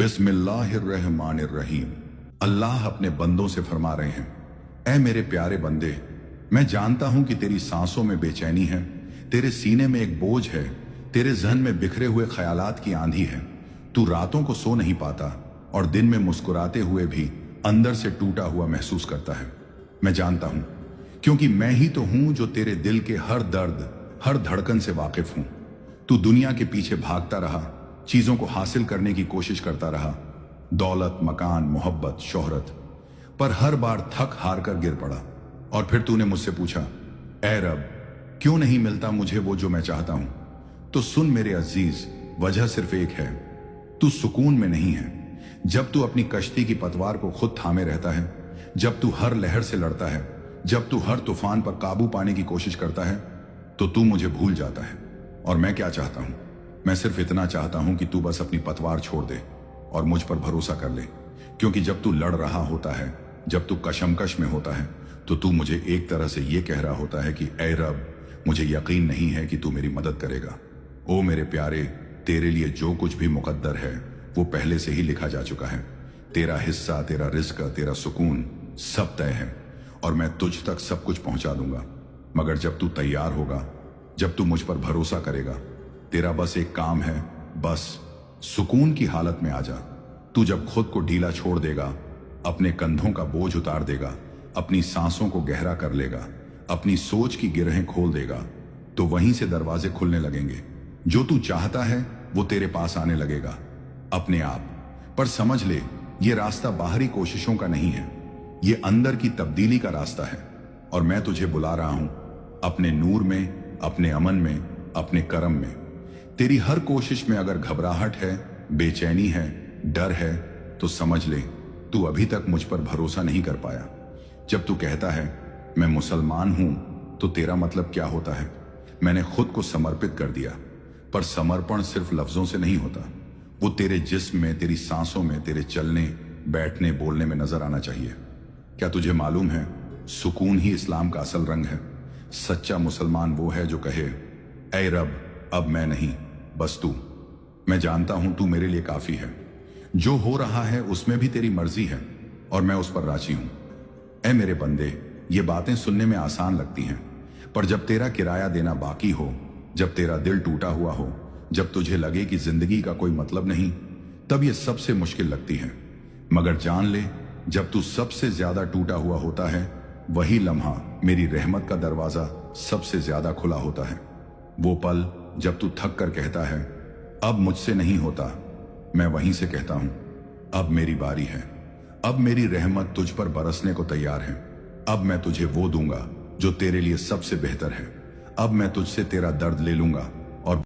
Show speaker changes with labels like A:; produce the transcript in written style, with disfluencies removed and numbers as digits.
A: बिस्मिल्लाहिर्रहमानिर्रहीम। अल्लाह अपने बंदों से फरमा रहे हैं, ऐ मेरे प्यारे बंदे, मैं जानता हूं कि तेरी सांसों में बेचैनी है, तेरे सीने में एक बोझ है, तेरे जहन में बिखरे हुए ख्यालात की आंधी है। तू रातों को सो नहीं पाता और दिन में मुस्कुराते हुए भी अंदर से टूटा हुआ महसूस करता है। मैं जानता हूं, क्योंकि मैं ही तो हूं जो तेरे दिल के हर दर्द, हर धड़कन से वाकिफ हूं। तू दुनिया के पीछे भागता रहा, चीजों को हासिल करने की कोशिश करता रहा, दौलत, मकान, मोहब्बत, शोहरत, पर हर बार थक हार कर गिर पड़ा। और फिर तूने मुझसे पूछा, ऐ रब, क्यों नहीं मिलता मुझे वो जो मैं चाहता हूं? तो सुन मेरे अजीज, वजह सिर्फ एक है, तू सुकून में नहीं है। जब तू अपनी कश्ती की पतवार को खुद थामे रहता है, जब तू हर लहर से लड़ता है, जब तू हर तूफान पर काबू पाने की कोशिश करता है, तो तू मुझे भूल जाता है। और मैं क्या चाहता हूं? मैं सिर्फ इतना चाहता हूं कि तू बस अपनी पतवार छोड़ दे और मुझ पर भरोसा कर ले। क्योंकि जब तू लड़ रहा होता है, जब तू कशमकश में होता है, तो तू मुझे एक तरह से ये कह रहा होता है कि ऐ रब, मुझे यकीन नहीं है कि तू मेरी मदद करेगा। ओ मेरे प्यारे, तेरे लिए जो कुछ भी मुकद्दर है वो पहले से ही लिखा जा चुका है। तेरा हिस्सा, तेरा रिज्क, तेरा सुकून सब तय है और मैं तुझ तक सब कुछ पहुंचा दूंगा। मगर जब तू तैयार होगा, जब तू मुझ पर भरोसा करेगा, तेरा बस एक काम है, बस सुकून की हालत में आ जा। तू जब खुद को ढीला छोड़ देगा, अपने कंधों का बोझ उतार देगा, अपनी सांसों को गहरा कर लेगा, अपनी सोच की गिरहें खोल देगा, तो वहीं से दरवाजे खुलने लगेंगे। जो तू चाहता है वो तेरे पास आने लगेगा अपने आप। पर समझ ले, ये रास्ता बाहरी कोशिशों का नहीं है, ये अंदर की तब्दीली का रास्ता है। और मैं तुझे बुला रहा हूं अपने नूर में, अपने अमन में, अपने करम में। तेरी हर कोशिश में अगर घबराहट है, बेचैनी है, डर है, तो समझ ले तू अभी तक मुझ पर भरोसा नहीं कर पाया। जब तू कहता है मैं मुसलमान हूं, तो तेरा मतलब क्या होता है? मैंने खुद को समर्पित कर दिया। पर समर्पण सिर्फ लफ्जों से नहीं होता, वो तेरे जिस्म में, तेरी सांसों में, तेरे चलने, बैठने, बोलने में नजर आना चाहिए। क्या तुझे मालूम है, सुकून ही इस्लाम का असल रंग है। सच्चा मुसलमान वो है जो कहे, ऐ रब, अब मैं नहीं, बस तू। मैं जानता हूं तू मेरे लिए काफी है। जो हो रहा है उसमें भी तेरी मर्जी है और मैं उस पर राजी हूं। ऐ मेरे बंदे, ये बातें सुनने में आसान लगती हैं, पर जब तेरा किराया देना बाकी हो, जब तेरा दिल टूटा हुआ हो, जब तुझे लगे कि जिंदगी का कोई मतलब नहीं, तब ये सबसे मुश्किल लगती है। मगर जान ले, जब तू सबसे ज्यादा टूटा हुआ होता है, वही लम्हा मेरी रहमत का दरवाजा सबसे ज्यादा खुला होता है। वो पल जब तू थक कर कहता है, अब मुझसे नहीं होता, मैं वहीं से कहता हूं, अब मेरी बारी है। अब मेरी रहमत तुझ पर बरसने को तैयार है। अब मैं तुझे वो दूंगा जो तेरे लिए सबसे बेहतर है। अब मैं तुझसे तेरा दर्द ले लूंगा